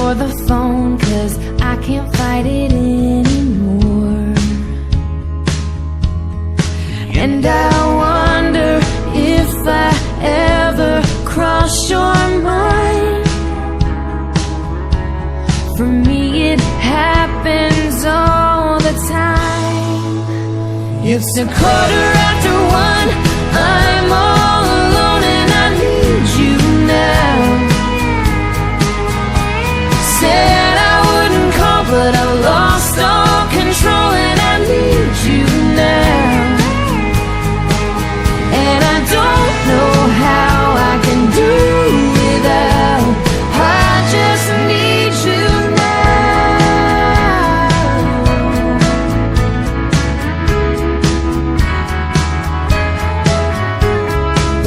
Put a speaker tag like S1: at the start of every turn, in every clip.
S1: for the phone, 'cause I can't fight it anymore. And I wonder if I ever crossed your mind. For me it happens all the time. It's 1:15, I'm all alone and I need you now. Said I wouldn't call, but I lost all control and I need you now. And I don't know how I can do without. I just need you now.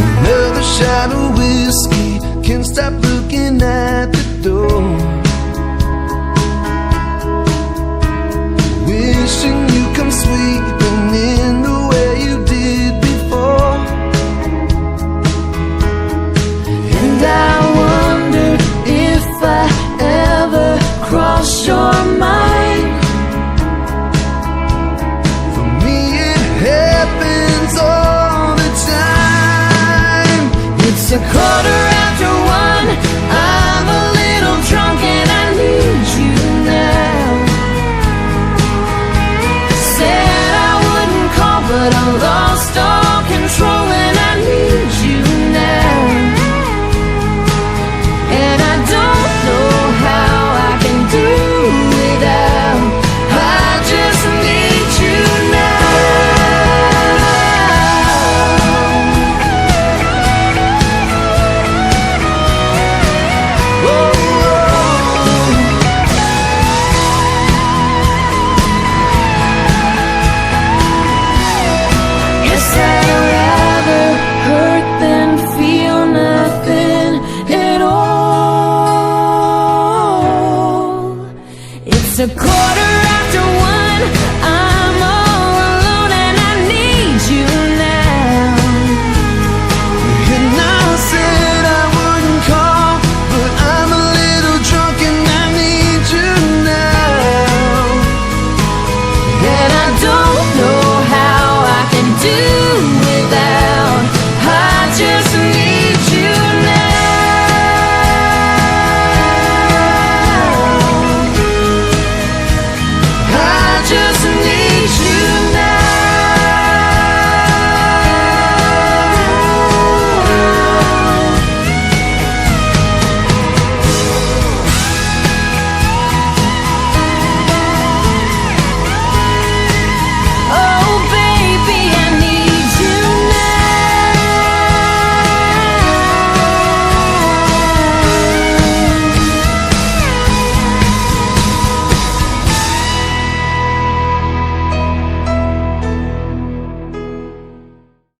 S2: Another shot of whiskey, can't stop looking at the door. Wishing you come sweeping in the way you did before.
S1: And I wonder if I ever crossed your mind.
S2: For me it happens all the time.
S1: It's 1:15.